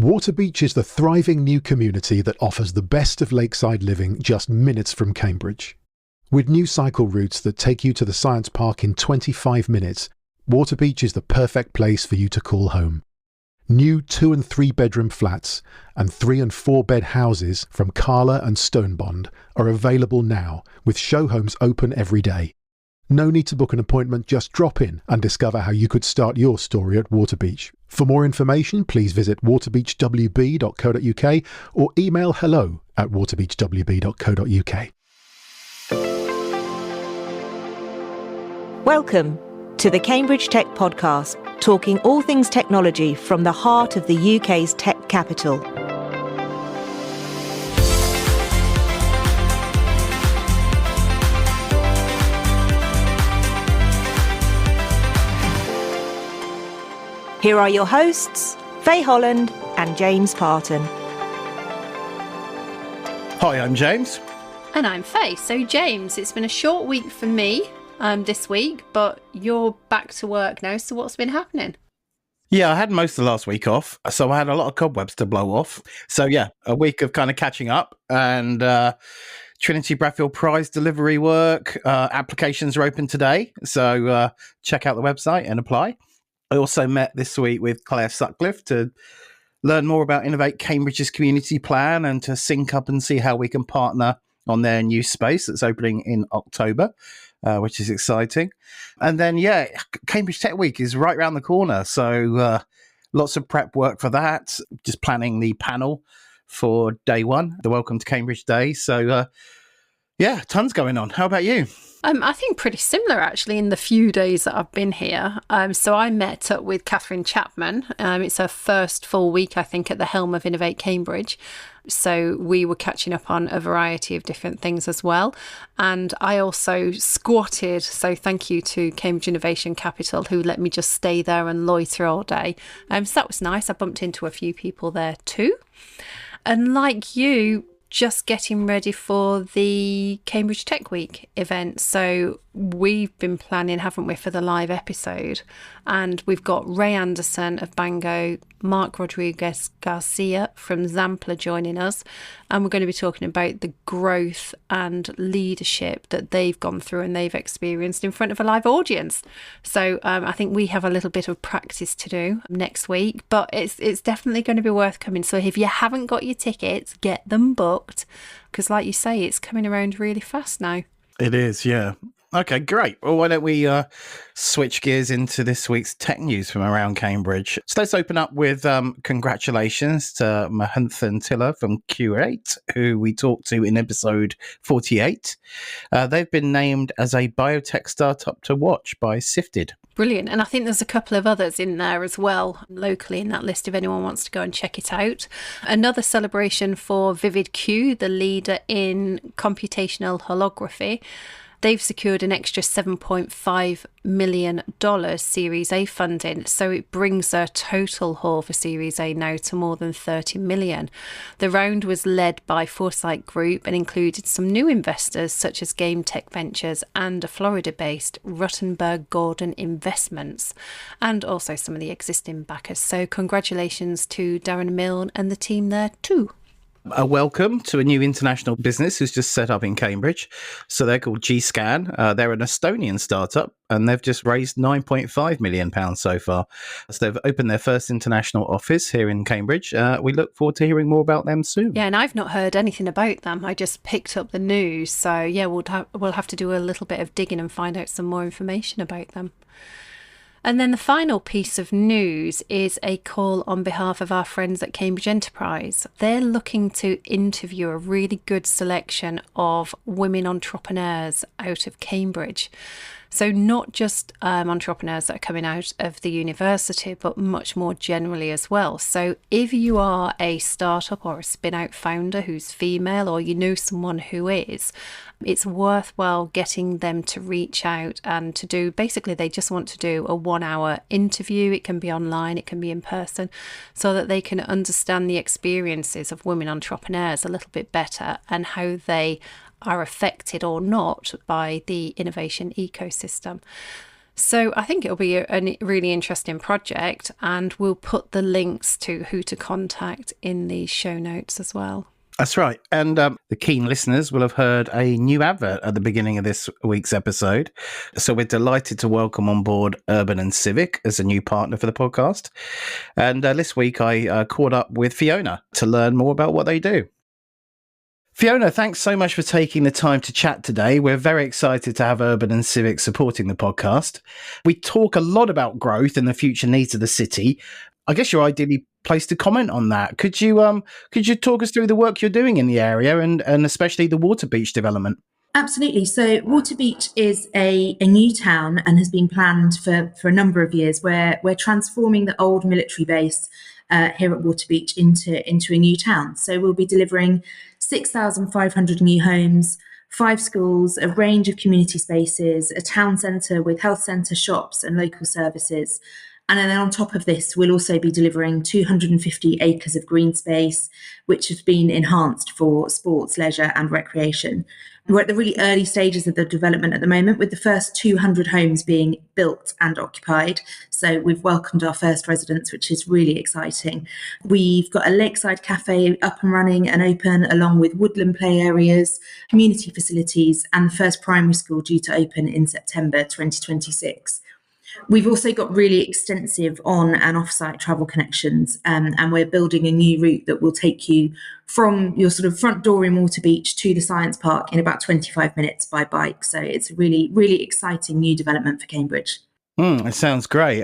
Waterbeach is the thriving new community that offers the best of lakeside living just minutes from Cambridge. With new cycle routes that take you to the Science Park in 25 minutes, Waterbeach is the perfect place for you to call home. New 2 and 3 bedroom flats and 3 and 4 bed houses from Carla and Stonebond are available now, with show homes open every day. No need to book an appointment, just drop in and discover how you could start your story at Waterbeach. For more information, please visit waterbeachwb.co.uk or email hello@waterbeachwb.co.uk. Welcome to the Cambridge Tech Podcast, talking all things technology from the heart of the UK's tech capital. Here are your hosts, Faye Holland and James Parton. Hi, I'm James. And I'm Faye. So James, it's been a short week for me this week, but you're back to work now, so what's been happening? Yeah, I had most of last week off, so I had a lot of cobwebs to blow off. So yeah, a week of kind of catching up, and Trinity Bradfield Prize delivery work. Applications are open today, so check out the website and apply. I also met this week with Claire Sutcliffe to learn more about Innovate Cambridge's community plan and to sync up and see how we can partner on their new space that's opening in October, which is exciting. And then, yeah, Cambridge Tech Week is right around the corner. So lots of prep work for that, just planning the panel for day one, the Welcome to Cambridge Day. So, yeah, tons going on. How about you? I think pretty similar, actually, in the few days that I've been here. So I met up with Catherine Chapman. It's her first full week, I think, at the helm of Innovate Cambridge. So we were catching up on a variety of different things as well. And I also squatted. So thank you to Cambridge Innovation Capital, who let me just stay there and loiter all day. So that was nice. I bumped into a few people there too. And like you, just getting ready for the Cambridge Tech Week event. So we've been planning, haven't we, for the live episode. And we've got Ray Anderson of Bango, Mark Rodriguez Garcia from Zampler joining us. And we're going to be talking about the growth and leadership that they've gone through and they've experienced in front of a live audience. So I think we have a little bit of practice to do next week, but it's definitely going to be worth coming. So if you haven't got your tickets, get them booked, because like you say, it's coming around really fast now. It is, yeah. Okay, great. Well, why don't we switch gears into this week's tech news from around Cambridge. So let's open up with congratulations to Mahanthan Tiller from Q8, who we talked to in episode 48. They've been named as a biotech startup to watch by Sifted. Brilliant. And I think there's a couple of others in there as well, locally in that list, if anyone wants to go and check it out. Another celebration for VividQ, the leader in computational holography. They've secured an extra $7.5 million Series A funding, so it brings their total haul for Series A now to more than $30 million. The round was led by Foresight Group and included some new investors such as Game Tech Ventures and a Florida-based Ruttenberg Gordon Investments, and also some of the existing backers. So congratulations to Darren Milne and the team there too. A welcome to a new international business who's just set up in Cambridge. So they're called G-Scan. They're an Estonian startup, and they've just raised £9.5 million so far. So they've opened their first international office here in Cambridge. We look forward to hearing more about them soon. Yeah, and I've not heard anything about them. I just picked up the news. So yeah, we'll have to do a little bit of digging and find out some more information about them. And then the final piece of news is a call on behalf of our friends at Cambridge Enterprise. They're looking to interview a really good selection of women entrepreneurs out of Cambridge. So not just entrepreneurs that are coming out of the university, but much more generally as well. So if you are a startup or a spin-out founder who's female, or you know someone who is, it's worthwhile getting them to reach out and to do, basically they just want to do a 1-hour interview. It can be online, it can be in person, so that they can understand the experiences of women entrepreneurs a little bit better and how they are affected or not by the innovation ecosystem. So I think it'll be a really interesting project, and we'll put the links to who to contact in the show notes as well. That's right. And the keen listeners will have heard a new advert at the beginning of this week's episode. So we're delighted to welcome on board Urban and Civic as a new partner for the podcast. And this week I caught up with Fiona to learn more about what they do. Fiona, thanks so much for taking the time to chat today. We're very excited to have Urban and Civic supporting the podcast. We talk a lot about growth and the future needs of the city. I guess you're ideally placed to comment on that. Could you talk us through the work you're doing in the area and especially the Water Beach development? Absolutely. So Water Beach is a new town and has been planned for a number of years, where we're transforming the old military base here at Water Beach into a new town. So we'll be delivering 6,500 new homes, 5 schools, a range of community spaces, a town centre with health centre, shops and local services. And then on top of this, we'll also be delivering 250 acres of green space, which has been enhanced for sports, leisure and recreation. We're at the really early stages of the development at the moment, with the first 200 homes being built and occupied. So we've welcomed our first residents, which is really exciting. We've got a lakeside cafe up and running and open, along with woodland play areas, community facilities, and the first primary school due to open in September 2026. We've also got really extensive on and off-site travel connections, and we're building a new route that will take you from your sort of front door in Water Beach to the Science Park in about 25 minutes by bike. So it's a really, really exciting new development for Cambridge. It sounds great.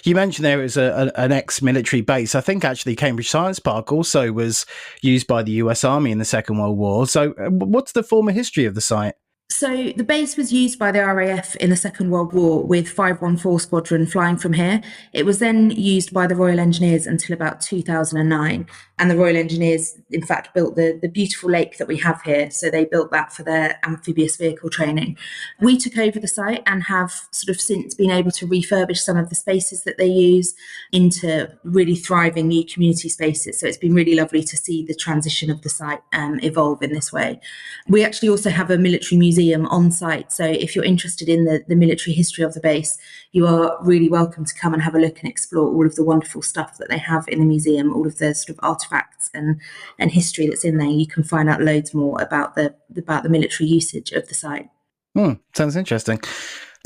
You mentioned there is an ex-military base. I think actually Cambridge Science Park also was used by the US Army in the Second World War. So what's the former history of the site? So the base was used by the RAF in the Second World War, with 514 Squadron flying from here. It was then used by the Royal Engineers until about 2009. And the Royal Engineers, in fact, built the beautiful lake that we have here. So they built that for their amphibious vehicle training. We took over the site and have sort of since been able to refurbish some of the spaces that they use into really thriving new community spaces. So it's been really lovely to see the transition of the site evolve in this way. We actually also have a military museum on site. So if you're interested in the military history of the base, you are really welcome to come and have a look and explore all of the wonderful stuff that they have in the museum, all of the sort of artifacts and history that's in there. You can find out loads more about the military usage of the site. Sounds interesting.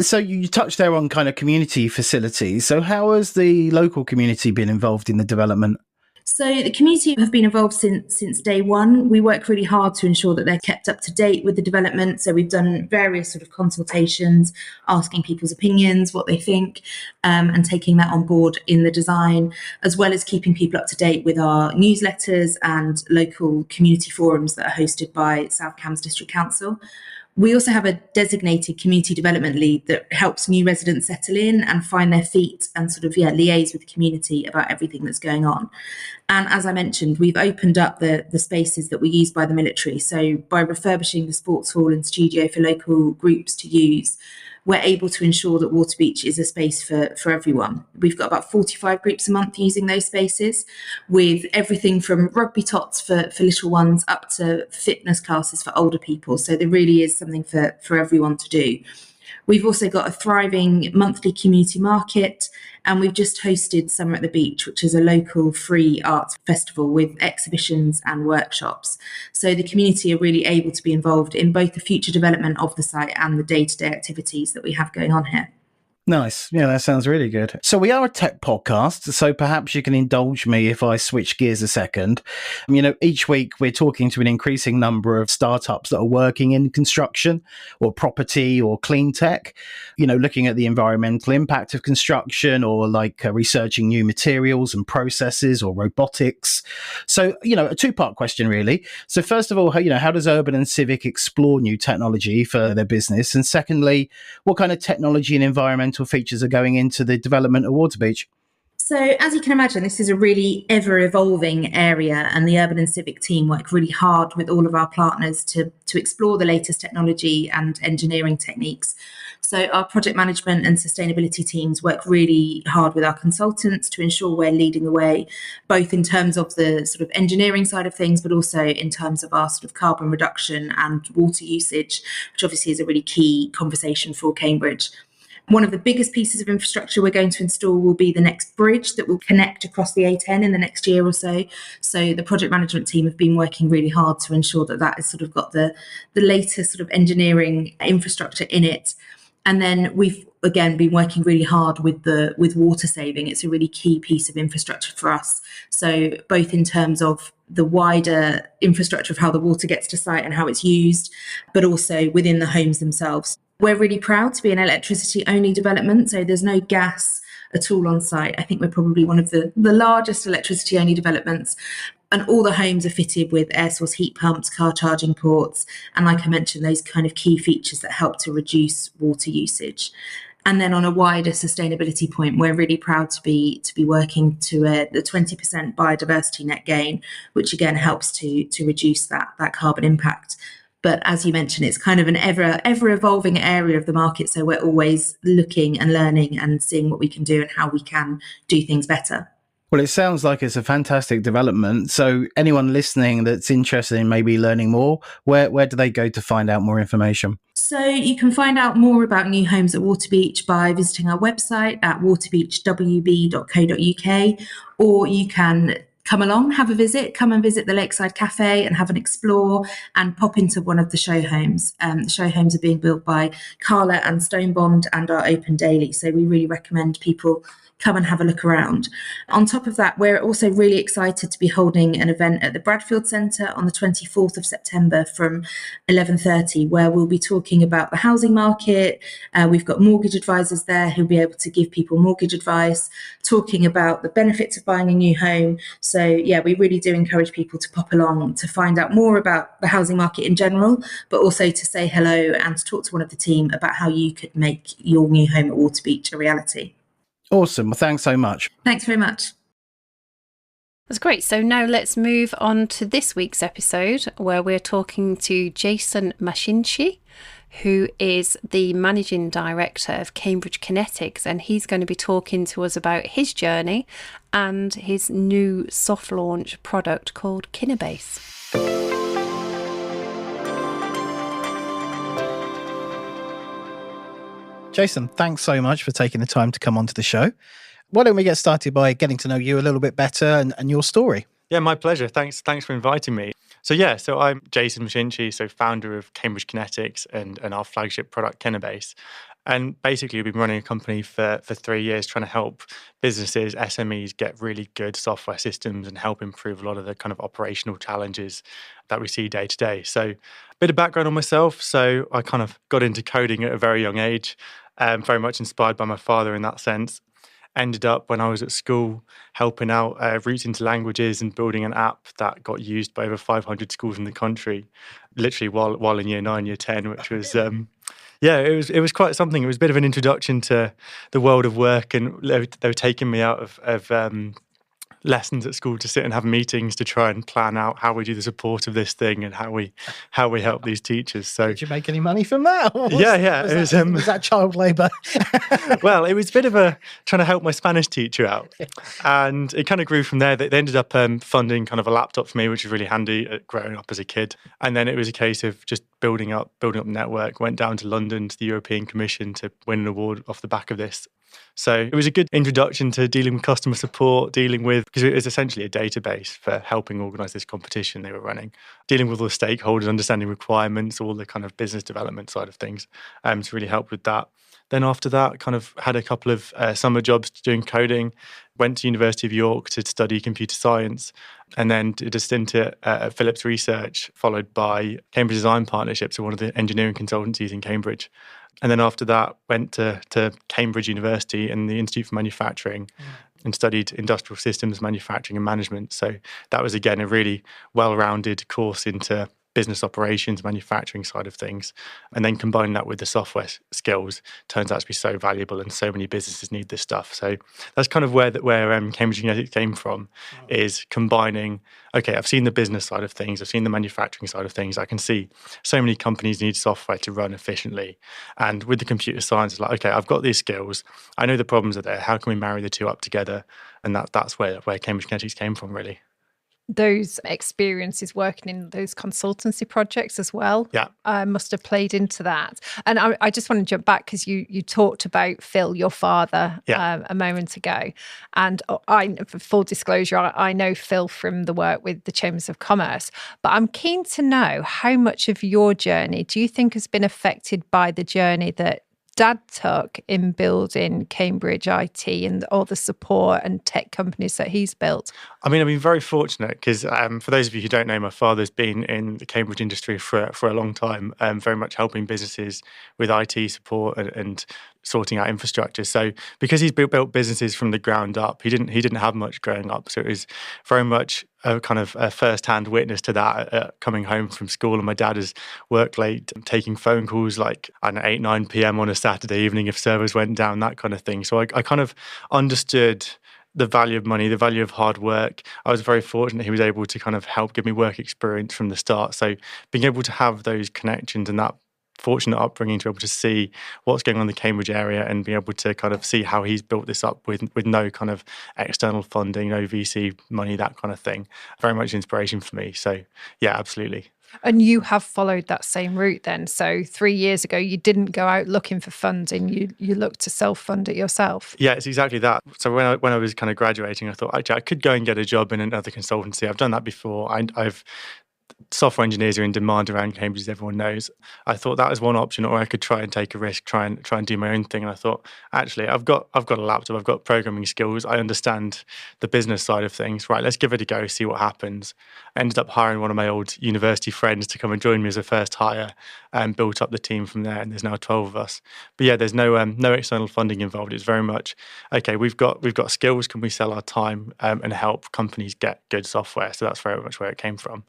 So you touched there on kind of community facilities. So how has the local community been involved in the development? So the community have been involved since day one. We work really hard to ensure that they're kept up to date with the development. So we've done various sort of consultations, asking people's opinions, what they think, and taking that on board in the design, as well as keeping people up to date with our newsletters and local community forums that are hosted by South Cambs District Council. We also have a designated community development lead that helps new residents settle in and find their feet and sort of liaise with the community about everything that's going on. And as I mentioned, we've opened up the spaces that were used by the military. So by refurbishing the sports hall and studio for local groups to use, we're able to ensure that Water Beach is a space for everyone. We've got about 45 groups a month using those spaces, with everything from rugby tots for little ones up to fitness classes for older people. So there really is something for everyone to do. We've also got a thriving monthly community market, and we've just hosted Summer at the Beach, which is a local free arts festival with exhibitions and workshops. So the community are really able to be involved in both the future development of the site and the day-to-day activities that we have going on here. Nice. Yeah, that sounds really good. So we are a tech podcast, so perhaps you can indulge me if I switch gears a second. You know, each week we're talking to an increasing number of startups that are working in construction or property or clean tech, you know, looking at the environmental impact of construction, or like researching new materials and processes or robotics. So, you know, a two-part question really. So first of all, how does Urban and Civic explore new technology for their business? And secondly, what kind of technology and environmental features are going into the development of Water Beach? So as you can imagine, this is a really ever-evolving area, and the Urban and Civic team work really hard with all of our partners to explore the latest technology and engineering techniques. So our project management and sustainability teams work really hard with our consultants to ensure we're leading the way, both in terms of the sort of engineering side of things, but also in terms of our sort of carbon reduction and water usage, which obviously is a really key conversation for Cambridge. One of the biggest pieces of infrastructure we're going to install will be the next bridge that will connect across the A10 in the next year or so. So the project management team have been working really hard to ensure that that has sort of got the latest sort of engineering infrastructure in it. And then we've again been working really hard with water saving. It's a really key piece of infrastructure for us. So both in terms of the wider infrastructure of how the water gets to site and how it's used, but also within the homes themselves. We're really proud to be an electricity-only development, so there's no gas at all on site. I think we're probably one of the largest electricity-only developments, and all the homes are fitted with air source heat pumps, car charging ports, and like I mentioned, those kind of key features that help to reduce water usage. And then on a wider sustainability point, we're really proud to be working to the 20% biodiversity net gain, which again helps to reduce that carbon impact. But as you mentioned, it's kind of an ever evolving area of the market. So we're always looking and learning and seeing what we can do and how we can do things better. Well, it sounds like it's a fantastic development. So anyone listening that's interested in maybe learning more, where do they go to find out more information? So you can find out more about new homes at Waterbeach by visiting our website at waterbeachwb.co.uk, or you can come along, have a visit, come and visit the Lakeside Cafe and have an explore and pop into one of the show homes. The show homes are being built by Carla and Stonebond and are open daily. So we really recommend people come and have a look around. On top of that, we're also really excited to be holding an event at the Bradfield Centre on the 24th of September from 11:30, where we'll be talking about the housing market. We've got mortgage advisors there who'll be able to give people mortgage advice, talking about the benefits of buying a new home. So yeah, we really do encourage people to pop along to find out more about the housing market in general, but also to say hello and to talk to one of the team about how you could make your new home at Waterbeach a reality. Awesome. Well, thanks so much. Thanks very much. That's great. So now let's move on to this week's episode, where we're talking to Jason Mashinchi, who is the Managing Director of Cambridge Kinetics, and he's going to be talking to us about his journey and his new soft launch product called Kinabase. Jason, thanks so much for taking the time to come onto the show. Why don't we get started by getting to know you a little bit better and your story? Yeah, my pleasure. Thanks for inviting me. So I'm Jason Mashinchi, founder of Cambridge Kinetics and our flagship product, Kinabase. And basically, we've been running a company for 3 years trying to help businesses, SMEs, get really good software systems and help improve a lot of the kind of operational challenges that we see day to day. So a bit of background on myself. So I kind of got into coding at a very young age, very much inspired by my father in that sense. Ended up when I was at school helping out Roots into Languages and building an app that got used by over 500 schools in the country, literally while in year 9, year 10, which was it was quite something. It was a bit of an introduction to the world of work, and they were taking me out of lessons at school to sit and have meetings to try and plan out how we do the support of this thing and how we help these teachers. So did you make any money from that? Was that child labour? Well, it was a bit of a trying to help my Spanish teacher out, and it kind of grew from there. They ended up funding kind of a laptop for me, which was really handy at growing up as a kid. And then it was a case of just building up network. Went down to London to the European Commission to win an award off the back of this. So it was a good introduction to dealing with customer support, because it was essentially a database for helping organise this competition they were running, dealing with all the stakeholders, understanding requirements, all the kind of business development side of things, to really help with that. Then after that, kind of had a couple of summer jobs doing coding, went to University of York to study computer science, and then did a stint at Philips Research, followed by Cambridge Design Partnerships, so one of the engineering consultancies in Cambridge. And then after that, went to Cambridge University and the Institute for Manufacturing and studied industrial systems, manufacturing and management. So that was, again, a really well-rounded course into business operations, manufacturing side of things. And then combine that with the software skills turns out to be so valuable, and so many businesses need this stuff. So that's kind of where Cambridge Kinetics came from, is combining, okay, I've seen the business side of things, I've seen the manufacturing side of things, I can see so many companies need software to run efficiently. And with the computer science, it's like, okay, I've got these skills, I know the problems are there, how can we marry the two up together? And that's where Cambridge Kinetics came from, really. those experiences working in those consultancy projects as well must have played into that. And I just want to jump back because you talked about Phil, your father, a moment ago. And for full disclosure, I know Phil from the work with the Chambers of Commerce, but I'm keen to know how much of your journey do you think has been affected by the journey that Dad took in building Cambridge IT and all the support and tech companies that he's built? I mean, I've been very fortunate because for those of you who don't know, my father's been in the Cambridge industry for a long time, very much helping businesses with IT support and sorting out infrastructure. So because he's built businesses from the ground up, he didn't have much growing up. So it was very much a kind of a first-hand witness to that coming home from school. And my dad has worked late, taking phone calls like, I don't know, 8, 9 p.m. on a Saturday evening if servers went down, that kind of thing. So I kind of understood the value of money, the value of hard work. I was very fortunate he was able to kind of help give me work experience from the start. So being able to have those connections and that fortunate upbringing to be able to see what's going on in the Cambridge area and be able to kind of see how he's built this up with no kind of external funding, no VC money, that kind of thing. Very much inspiration for me. So yeah, absolutely. And you have followed that same route then. So 3 years ago, you didn't go out looking for funding. You looked to self-fund it yourself. Yeah, it's exactly that. So when I was kind of graduating, I thought, actually, I could go and get a job in another consultancy. I've done that before. Software engineers are in demand around Cambridge, as everyone knows. I thought that was one option, or I could try and take a risk, try and do my own thing. And I thought, actually, I've got a laptop, I've got programming skills, I understand the business side of things. Right, let's give it a go, see what happens. I ended up hiring one of my old university friends to come and join me as a first hire, and built up the team from there. And there's now 12 of us. But yeah, there's no external funding involved. It's very much okay. We've got skills. Can we sell our time and help companies get good software? So that's very much where it came from.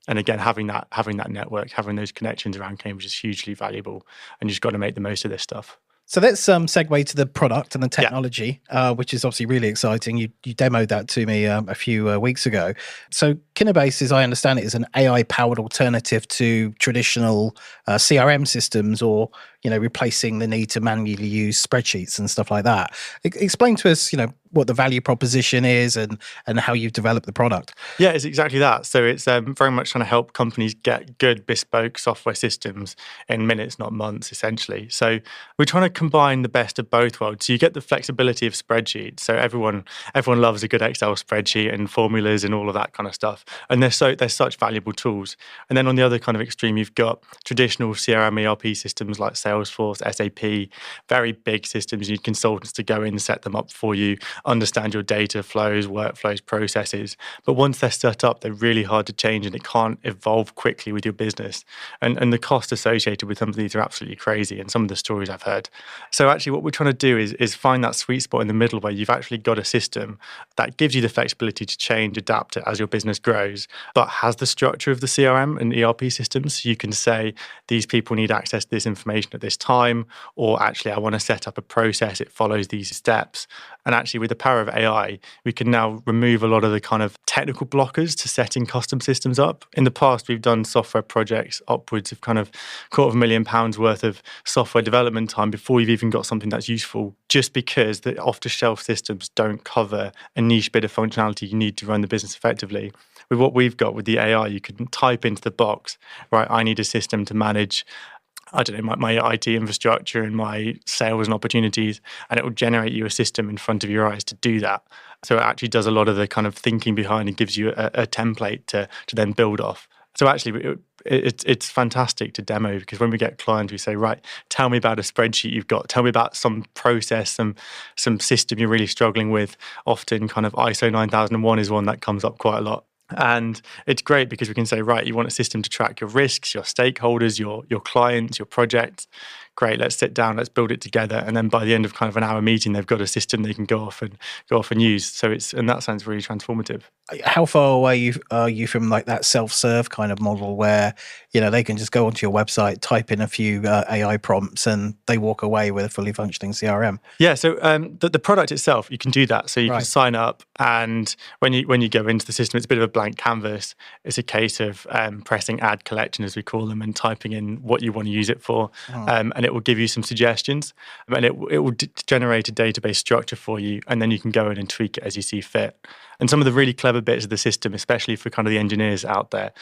And again, having that network, having those connections around Cambridge is hugely valuable, and you've just got to make the most of this stuff. So let's segue to the product and the technology, which is obviously really exciting. You demoed that to me a few weeks ago. So Kinabase, as I understand it, is an AI-powered alternative to traditional CRM systems, or replacing the need to manually use spreadsheets and stuff like that. Explain to us, what the value proposition is and how you've developed the product. Yeah, it's exactly that. So it's very much trying to help companies get good bespoke software systems in minutes, not months, essentially. So we're trying to combine the best of both worlds. So you get the flexibility of spreadsheets. So everyone loves a good Excel spreadsheet and formulas and all of that kind of stuff. And they're such valuable tools. And then on the other kind of extreme, you've got traditional CRM ERP systems like Salesforce, SAP, very big systems. You need consultants to go in and set them up for you, understand your data flows, workflows, processes. But once they're set up, they're really hard to change, and it can't evolve quickly with your business. And the cost associated with some of these are absolutely crazy, and some of the stories I've heard. So actually what we're trying to do is find that sweet spot in the middle where you've actually got a system that gives you the flexibility to change, adapt it as your business grows, but has the structure of the CRM and ERP systems. So you can say, these people need access to this information at this time, or actually I want to set up a process, it follows these steps. And actually with the power of AI, we can now remove a lot of the kind of technical blockers to setting custom systems up. In the past, we've done software projects upwards of kind of £250,000 worth of software development time before you've even got something that's useful, just because the off-the-shelf systems don't cover a niche bit of functionality you need to run the business effectively. With what we've got with the AI, you can type into the box, right, I need a system to manage, I don't know, my IT infrastructure and my sales and opportunities, and it will generate you a system in front of your eyes to do that. So it actually does a lot of the kind of thinking behind and gives you a template to then build off. So actually, it's fantastic to demo, because when we get clients, we say, right, tell me about a spreadsheet you've got. Tell me about some process, some system you're really struggling with. Often kind of ISO 9001 is one that comes up quite a lot. And it's great because we can say, right, you want a system to track your risks, your stakeholders, your clients, your projects. Great, let's sit down, let's build it together. And then by the end of kind of an hour meeting, they've got a system they can go off and use. So and that sounds really transformative. How far away are you from like that self-serve kind of model where, they can just go onto your website, type in a few AI prompts, and they walk away with a fully functioning CRM? Yeah, so the product itself, you can do that. So you can sign up, and when you go into the system, it's a bit of a blank canvas. It's a case of pressing add collection, as we call them, and typing in what you want to use it for. And it will give you some suggestions, and it will generate a database structure for you, and then you can go in and tweak it as you see fit. And some of the really clever bits of the system, especially for kind of the engineers out there,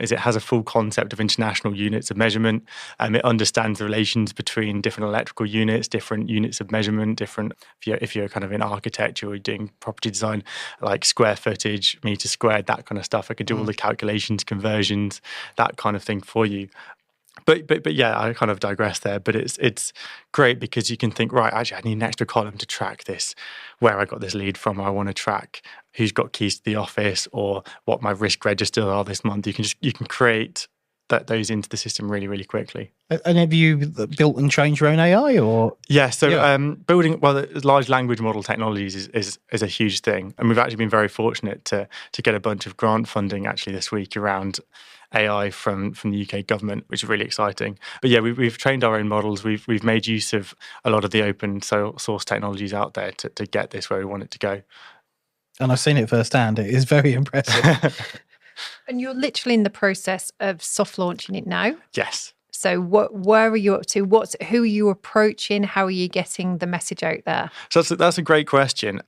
is it has a full concept of international units of measurement. It understands the relations between different electrical units, different units of measurement, different, if you're kind of in architecture or doing property design, like square footage, meter squared, that kind of stuff. It could do all the calculations, conversions, that kind of thing for you. But yeah, I kind of digress there. But it's great because you can think, right, actually, I need an extra column to track this, where I got this lead from. Or I want to track who's got keys to the office or what my risk registers are this month. You can create those into the system really, really quickly. And have you built and changed your own AI, or? Yeah, so building large language model technologies is a huge thing, and we've actually been very fortunate to get a bunch of grant funding actually this week around AI from the UK government, which is really exciting. But yeah, we've trained our own models. We've made use of a lot of the open source technologies out there to get this where we want it to go. And I've seen it firsthand. It is very impressive. And you're literally in the process of soft launching it now. Yes. So where are you up to? Who are you approaching? How are you getting the message out there? So that's a great question.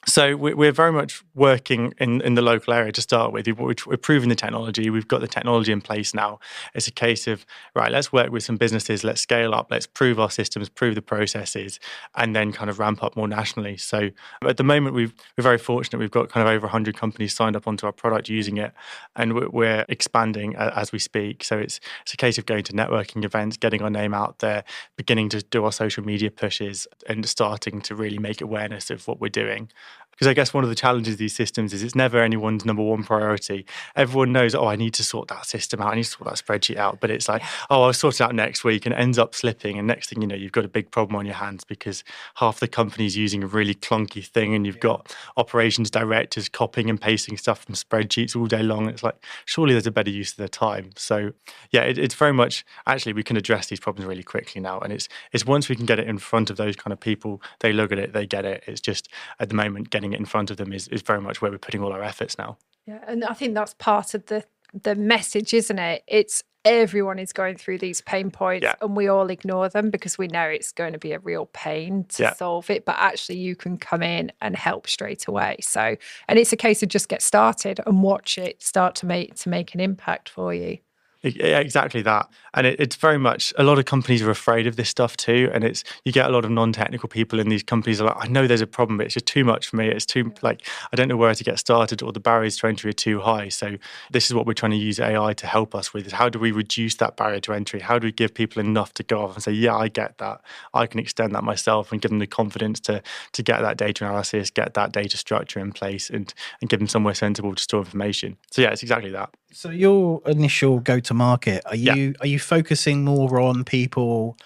So we're very much working in the local area to start with. We're proving the technology. We've got the technology in place now. It's a case of, right, let's work with some businesses, let's scale up, let's prove our systems, prove the processes, and then kind of ramp up more nationally. So at the moment, we're very fortunate. We've got kind of over 100 companies signed up onto our product using it, and we're expanding as we speak. So it's a case of going to networking events, getting our name out there, beginning to do our social media pushes, and starting to really make awareness of what we're doing. Because I guess one of the challenges of these systems is it's never anyone's number one priority. Everyone knows, I need to sort that system out. I need to sort that spreadsheet out. But it's like, I'll sort it out next week, and it ends up slipping. And next thing you know, you've got a big problem on your hands because half the company's using a really clunky thing, and you've got operations directors copying and pasting stuff from spreadsheets all day long. It's like, surely there's a better use of their time. So yeah, it's very much, actually, we can address these problems really quickly now. And it's once we can get it in front of those kind of people, they look at it, they get it. It's just, at the moment, getting it in front of them is very much where we're putting all our efforts now. Yeah, and I think that's part of the message, isn't it? It's everyone is going through these pain points, and we all ignore them because we know it's going to be a real pain to solve it. But actually, you can come in and help straight away. So, and it's a case of just get started and watch it start to make an impact for you. Yeah, exactly that. And it's very much, a lot of companies are afraid of this stuff too. And you get a lot of non-technical people in these companies are like, I know there's a problem, but it's just too much for me. It's too, I don't know where to get started, or the barriers to entry are too high. So this is what we're trying to use AI to help us with, is how do we reduce that barrier to entry? How do we give people enough to go off and say, yeah, I get that. I can extend that myself, and give them the confidence to get that data analysis, get that data structure in place, and give them somewhere sensible to store information. So yeah, it's exactly that. So your initial go-to-market, are you focusing more on people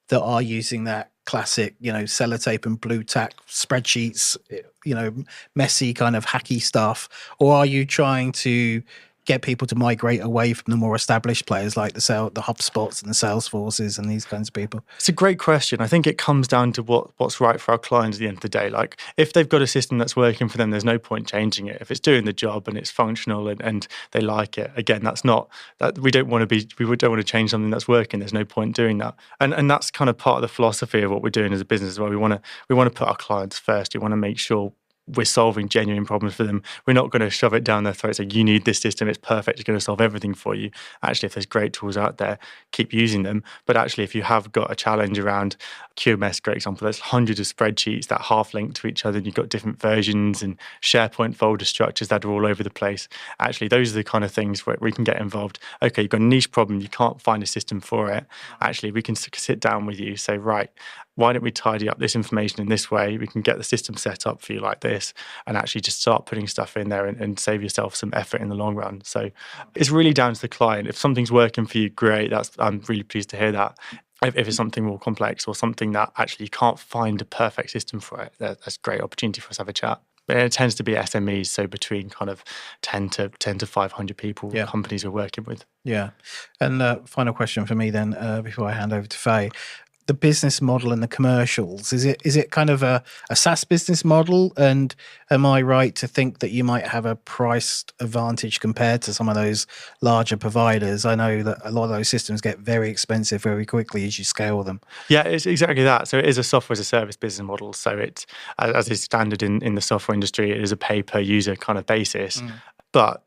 that are using that classic, sellotape and blue tack spreadsheets, messy kind of hacky stuff, or are you trying to get people to migrate away from the more established players like the HubSpots and the Salesforces and these kinds of people? It's a great question. I think it comes down to what's right for our clients at the end of the day. Like, if they've got a system that's working for them, there's no point changing it. If it's doing the job and it's functional and they like it, again, we don't want to change something that's working. There's no point doing that. And that's kind of part of the philosophy of what we're doing as a business as well. We want to put our clients first. We want to make sure we're solving genuine problems for them. We're not going to shove it down their throat, say, you need this system, it's perfect, it's going to solve everything for you. Actually, if there's great tools out there, keep using them. But actually, if you have got a challenge around QMS, for example, there's hundreds of spreadsheets that half link to each other, and you've got different versions and SharePoint folder structures that are all over the place. Actually, those are the kind of things where we can get involved. Okay, you've got a niche problem, you can't find a system for it. Actually, we can sit down with you, say, right, why don't we tidy up this information in this way? We can get the system set up for you like this, and actually just start putting stuff in there and save yourself some effort in the long run. So it's really down to the client. If something's working for you, great. I'm really pleased to hear that. If it's something more complex or something that actually you can't find a perfect system for it, that's a great opportunity for us to have a chat. But it tends to be SMEs, so between kind of 10 to 500 people, companies we're working with. Yeah. And final question for me then, before I hand over to Faye. the business model and the commercials? Is it kind of a SaaS business model? And am I right to think that you might have a price advantage compared to some of those larger providers? I know that a lot of those systems get very expensive very quickly as you scale them. Yeah, it's exactly that. So it is a software as a service business model. So it's, as is standard in the software industry, it is a pay per user kind of basis. But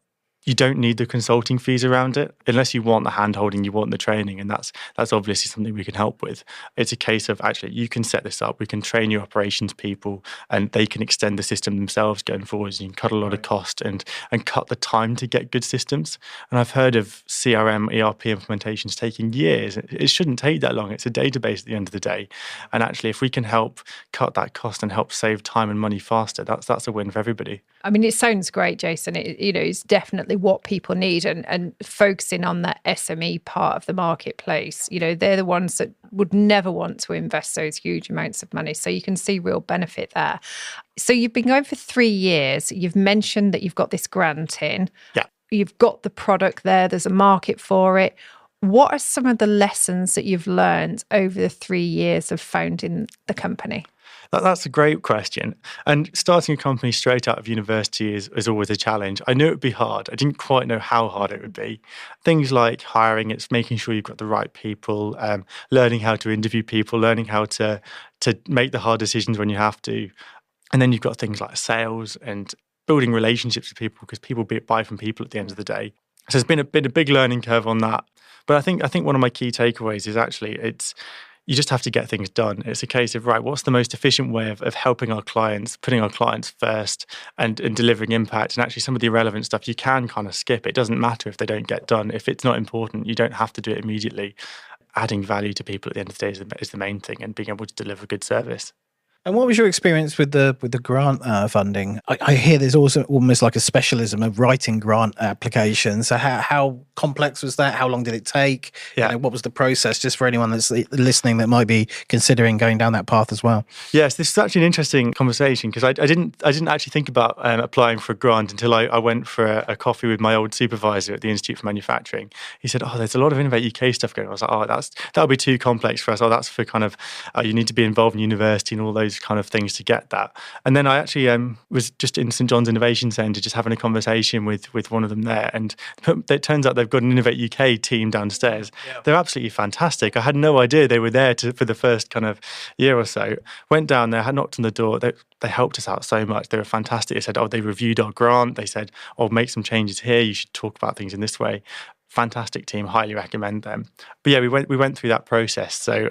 you don't need the consulting fees around it unless you want the hand-holding, you want the training, and that's obviously something we can help with. It's a case of actually you can set this up, we can train your operations people, and they can extend the system themselves going forwards. You can cut a lot of cost and cut the time to get good systems. And I've heard of CRM, ERP implementations taking years. It shouldn't take that long. It's a database at the end of the day. And actually, if we can help cut that cost and help save time and money faster, that's a win for everybody. I mean, it sounds great, Jason. It's definitely what people need, and focusing on that SME part of the marketplace. They're the ones that would never want to invest those huge amounts of money. So you can see real benefit there. So you've been going for 3 years. You've mentioned that you've got this grant in. Yeah. You've got the product there. There's a market for it. What are some of the lessons that you've learned over the 3 years of founding the company? That's a great question. And starting a company straight out of university is always a challenge. I knew it would be hard. I didn't quite know how hard it would be. Things like hiring, it's making sure you've got the right people, learning how to interview people, learning how to make the hard decisions when you have to. And then you've got things like sales and building relationships with people, because people buy from people at the end of the day. So there's been a big learning curve on that. But I think one of my key takeaways is actually you just have to get things done. It's a case of, right, what's the most efficient way of helping our clients, putting our clients first and delivering impact? And actually some of the irrelevant stuff you can kind of skip. It doesn't matter if they don't get done. If it's not important, you don't have to do it immediately. Adding value to people at the end of the day is the main thing, and being able to deliver good service. And what was your experience with the grant funding? I hear there's also almost like a specialism of writing grant applications. So how complex was that? How long did it take? Yeah. What was the process, just for anyone that's listening that might be considering going down that path as well? Yes, this is actually an interesting conversation, because I didn't actually think about applying for a grant until I went for a coffee with my old supervisor at the Institute for Manufacturing. He said, there's a lot of Innovate UK stuff going on. I was like, that'll be too complex for us. That's for kind of, you need to be involved in university and all those kind of things to get that. And then I actually was just in St John's Innovation Centre, just having a conversation with one of them there, and it turns out they've got an Innovate UK team downstairs. Yeah. They're absolutely fantastic. I had no idea they were there for the first kind of year or so. Went down there, had knocked on the door. They helped us out so much. They were fantastic. They said, they reviewed our grant. They said, make some changes here. You should talk about things in this way. Fantastic team, highly recommend them. But yeah, we went through that process. So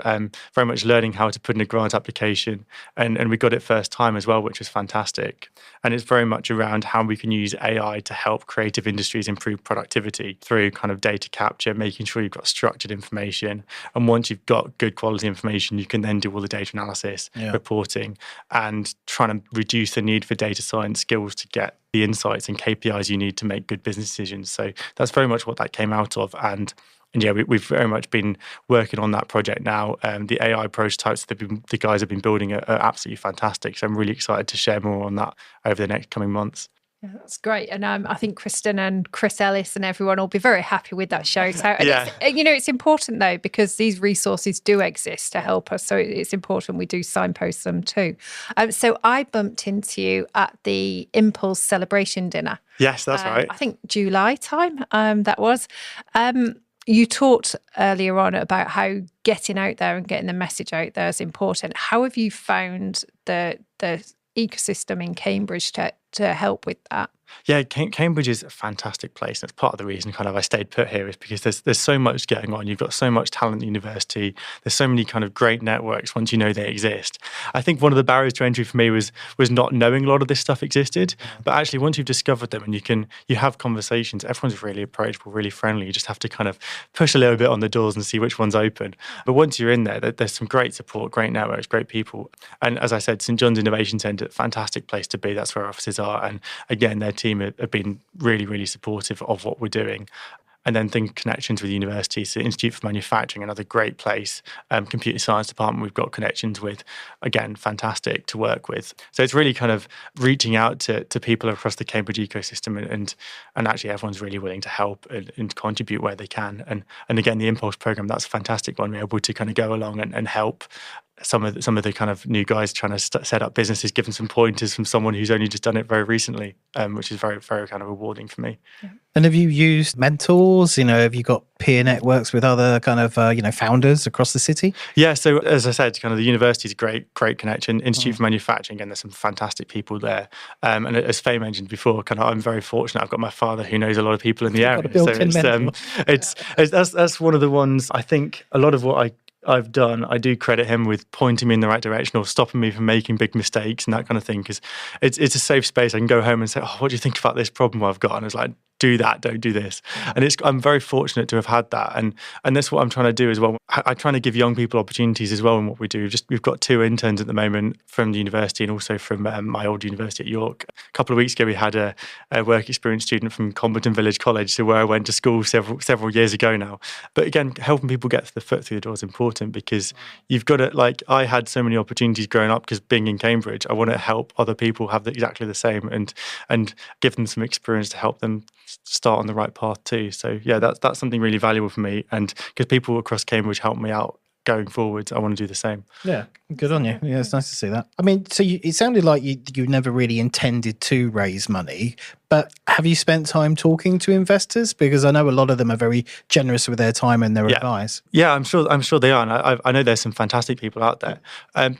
very much learning how to put in a grant application, and we got it first time as well, which was fantastic. And it's very much around how we can use AI to help creative industries improve productivity through kind of data capture, making sure you've got structured information. And once you've got good quality information, you can then do all the data analysis, reporting, and trying to reduce the need for data science skills to get the insights and KPIs you need to make good business decisions. So that's very much what that came out of. And yeah, we've very much been working on that project now. The AI prototypes that the guys have been building are absolutely fantastic. So I'm really excited to share more on that over the next coming months. Yeah, that's great. And I think Kristen and Chris Ellis and everyone will be very happy with that shout out. And it's important though, because these resources do exist to help us. So it's important we do signpost them too. So I bumped into you at the Impulse celebration dinner. Yes, that's right. I think July time that was. You talked earlier on about how getting out there and getting the message out there is important. How have you found the ecosystem in Cambridge to help with that? Yeah, Cambridge is a fantastic place. That's part of the reason kind of I stayed put here, is because there's so much going on. You've got so much talent at the university. There's so many kind of great networks once you know they exist. I think one of the barriers to entry for me was not knowing a lot of this stuff existed. But actually, once you've discovered them and you have conversations, everyone's really approachable, really friendly. You just have to kind of push a little bit on the doors and see which one's open. But once you're in there, there's some great support, great networks, great people. And as I said, St John's Innovation Centre, fantastic place to be. That's where our offices are. And again, their team have been really, really supportive of what we're doing. And then think connections with universities. So Institute for Manufacturing, another great place. Computer Science Department, we've got connections with. Again, fantastic to work with. So it's really kind of reaching out to people across the Cambridge ecosystem, and actually everyone's really willing to help and contribute where they can. And again, the Impulse program, that's a fantastic one. We're able to kind of go along and help some of the kind of new guys trying to set up businesses, given some pointers from someone who's only just done it very recently, which is very, very kind of rewarding for me. Yeah. And have you used mentors? Have you got peer networks with other kind of, founders across the city? Yeah. So as I said, kind of the university is a great connection. Institute for Manufacturing, again, there's some fantastic people there. And as Faye mentioned before, kind of I'm very fortunate. I've got my father who knows a lot of people in the area. So that's one of the ones. I think a lot of what I've done, I do credit him with pointing me in the right direction or stopping me from making big mistakes and that kind of thing, because it's a safe space. I can go home and say, what do you think about this problem I've got? And it's like, do that, don't do this. And I'm very fortunate to have had that. And that's what I'm trying to do as well. I'm trying to give young people opportunities as well in what we do. We've got 2 interns at the moment from the university and also from my old university at York. A couple of weeks ago, we had a work experience student from Comberton Village College, so where I went to school several years ago now. But again, helping people get the foot through the door is important, because you've got to, I had so many opportunities growing up because being in Cambridge, I want to help other people have exactly the same and give them some experience to help them start on the right path too. So yeah, that's something really valuable for me, and because people across Cambridge help me out going forward, I want to do the same. Yeah, good on you. Yeah, it's nice to see that. I mean, so it sounded like you never really intended to raise money, but have you spent time talking to investors? Because I know a lot of them are very generous with their time and their advice. Yeah, I'm sure they are, and I know there's some fantastic people out there.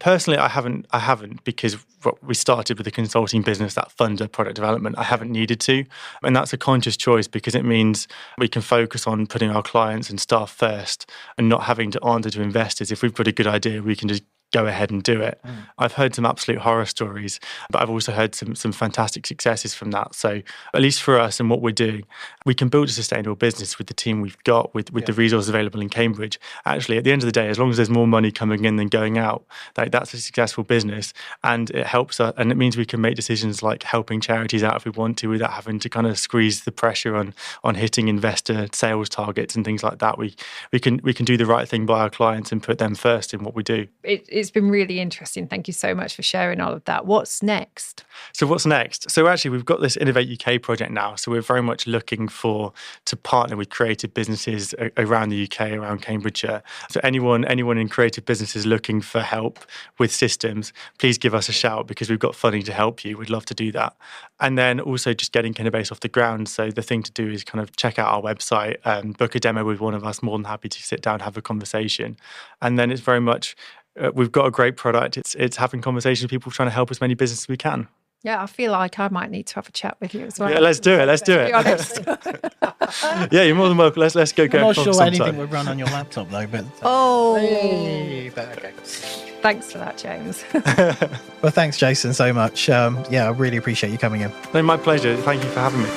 Personally, I haven't because we started with a consulting business that funded product development. I haven't needed to, and that's a conscious choice because it means we can focus on putting our clients and staff first and not having to answer to investors. If we've got a good idea, we can just go ahead and do it. I've heard some absolute horror stories, but I've also heard some fantastic successes from that. So at least for us and what we're doing, we can build a sustainable business with the team we've got, with the resources available in Cambridge. Actually, at the end of the day, as long as there's more money coming in than going out, that's a successful business, and it helps us, and it means we can make decisions like helping charities out if we want to, without having to kind of squeeze the pressure on hitting investor sales targets and things like that. We can do the right thing by our clients and put them first in what we do. It's been really interesting. Thank you so much for sharing all of that. What's next? So what's next? So actually, we've got this Innovate UK project now. So we're very much looking to partner with creative businesses around the UK, around Cambridgeshire. So anyone in creative businesses looking for help with systems, please give us a shout, because we've got funding to help you. We'd love to do that. And then also just getting Kinabase off the ground. So the thing to do is kind of check out our website, book a demo with one of us. More than happy to sit down, have a conversation. And then it's very much, we've got a great product. It's having conversations with people, trying to help as many businesses as we can. Yeah, I feel like I might need to have a chat with you as well. Yeah, let's do it. Yeah, you're more than welcome. Let's go. I'm not sure anything would run on your laptop though, but okay. Thanks for that, James. Well, thanks, Jason, so much. I really appreciate you coming in. No, my pleasure. Thank you for having me.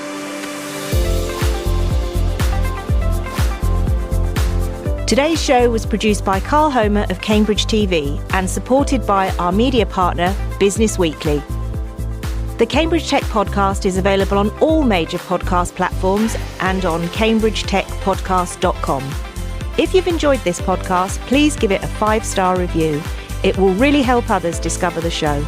Today's show was produced by Carl Homer of Cambridge TV and supported by our media partner, Business Weekly. The Cambridge Tech Podcast is available on all major podcast platforms and on cambridgetechpodcast.com. If you've enjoyed this podcast, please give it a 5-star review. It will really help others discover the show.